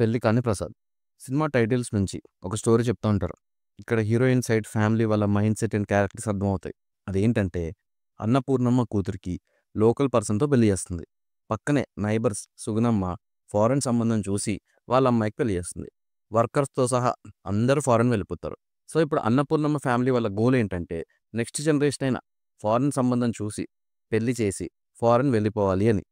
పెళ్లి కాని Prasad. Cinema titles నుంచి ఒక స్టోరీ చెప్తా ఉంటారు. ఇక్కడ హీరోయిన్ సైడ్ ఫ్యామిలీ వాళ్ళ మైండ్ సెట్ అండ్ క్యారెక్టర్స్ అర్థమవుతాయి. అదేంటంటే అన్నపూర్ణమ్మ కూతురికి లోకల్ పర్సన్‌తో పెళ్లి చేస్తుంది. పక్కనే నైబర్స్ సుగుణమ్మ ఫారెన్ సంబంధం చూసి వాళ్ళ అమ్మాయికి పెళ్లి చేస్తుంది. వర్కర్స్‌తో సహా అందరూ ఫారెన్ వెళ్ళిపోతారు. సో, ఇప్పుడు అన్నపూర్ణమ్మ ఫ్యామిలీ వాళ్ళ గోల్ ఏంటంటే నెక్స్ట్ జనరేషన్ అయినా ఫారెన్ సంబంధం చూసి పెళ్లి చేసి ఫారెన్ వెళ్ళిపోవాలి అని.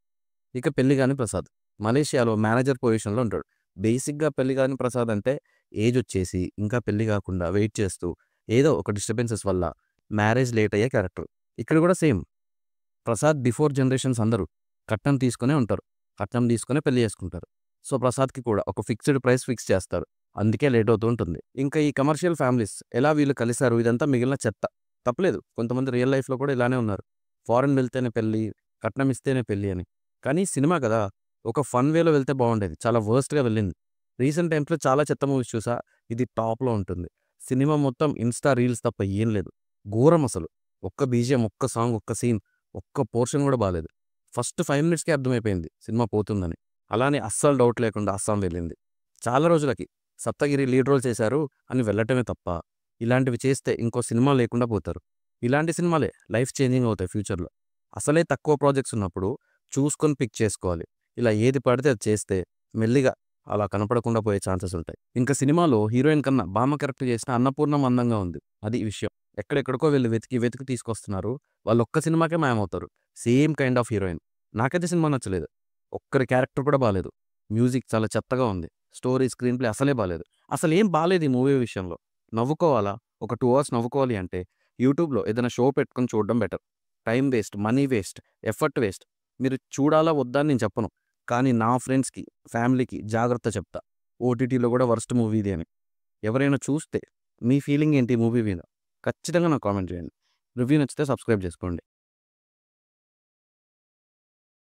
ఇక పెళ్లి కాని ప్రసాద్ మలేషియాలో మేనేజర్ పొజిషన్‌లో ఉంటాడు. బేసిక్‌గా పెళ్లి కాని ప్రసాద్ అంటే ఏజ్ వచ్చేసి ఇంకా పెళ్లి కాకుండా వెయిట్ చేస్తూ ఏదో ఒక డిస్టర్బెన్సెస్ వల్ల మ్యారేజ్ లేట్ అయ్యే క్యారెక్టర్. ఇక్కడ కూడా సేమ్. ప్రసాద్ బిఫోర్ జనరేషన్స్ అందరూ కట్నం తీసుకునే ఉంటారు. కట్నం తీసుకునే పెళ్లి చేసుకుంటారు. సో, ప్రసాద్‌కి కూడా ఒక ఫిక్స్డ్ ప్రైస్ ఫిక్స్ చేస్తారు. అందుకే లేట్ అవుతూ ఉంటుంది. ఇంకా ఈ కమర్షియల్ ఫ్యామిలీస్ ఎలా వీళ్ళు కలిసారు ఇదంతా మిగిలిన చెత్త. తప్పులేదు. కొంతమంది రియల్ లైఫ్‌లో కూడా ఇలానే ఉన్నారు. ఫారెన్ వెళ్తేనే పెళ్లి, కట్నం ఇస్తేనే పెళ్లి అని. కానీ సినిమా కదా! ఒక ఫన్ వేలో వెళ్తే బాగుండేది. చాలా వర్స్ట్‌గా వెళ్ళింది. రీసెంట్ టైమ్స్‌లో చాలా చెత్త మూవీస్ చూసా. ఇది టాప్‌లో ఉంటుంది. సినిమా మొత్తం ఇన్‌స్టా రీల్స్ తప్ప ఏం లేదు. ఘోరం అసలు. ఒక్క బీజీఎం, ఒక్క సాంగ్, ఒక్క సీన్, ఒక్క పోర్షన్ కూడా బాలేదు. ఫస్ట్ 5 మినిట్స్‌కే అర్థమైపోయింది సినిమా పోతుందని. అలానే అస్సలు డౌట్ లేకుండా అస్సాం వెళ్ళింది. చాలా రోజులకి 'సప్తగిరి' లీడ్ రోల్ చేశారు అని వెళ్ళటమే తప్ప, ఇలాంటివి చేస్తే ఇంకో సినిమా లేకుండా పోతారు. ఇలాంటి సినిమాలే లైఫ్ చేంజింగ్ అవుతాయి ఫ్యూచర్‌లో. అసలే తక్కువ ప్రాజెక్ట్స్ ఉన్నప్పుడు చూసుకొని పిక్ చేసుకోవాలి. ఇలా ఏది పడితే అది చేస్తే మెల్లిగా అలా కనపడకుండా పోయే ఛాన్సెస్ ఉంటాయి. ఇంకా సినిమాలో హీరోయిన్ కన్నా బామ్మ క్యారెక్టర్ చేసిన అన్నపూర్ణమ్మ అందంగా ఉంది. అది విషయం. ఎక్కడెక్కడికో వెళ్లి వెతికి వెతికి తీసుకొస్తున్నారు. వాళ్ళొక్క సినిమాకే మాయమవుతారు. Same kind of heroine. నాకైతే సినిమా నచ్చలేదు. ఒక్కరి క్యారెక్టర్ కూడా బాలేదు. మ్యూజిక్ చాలా చెత్తగా ఉంది. స్టోరీ, స్క్రీన్ ప్లే అసలే బాలేదు. అసలేం బాలేదు ఈ మూవీ విషయంలో. నవ్వుకోవాలా? ఒక 2 అవర్స్ నవ్వుకోవాలి అంటే యూట్యూబ్‌లో ఏదైనా షో పెట్టుకొని చూడడం better. Time waste, money waste, effort waste. మీరు చూడాలా వద్దా అని నేను చెప్పను. కానీ నా ఫ్రెండ్స్‌కి, ఫ్యామిలీకి జాగ్రత్త చెప్తా. ఓటీటీలో కూడా వరస్ట్ మూవీ ఇది అని. ఎవరైనా చూస్తే మీ ఫీలింగ్ ఏంటి ఈ మూవీ మీద? ఖచ్చితంగా నాకు కామెంట్ చేయండి. రివ్యూ నచ్చితే సబ్స్క్రైబ్ చేసుకోండి.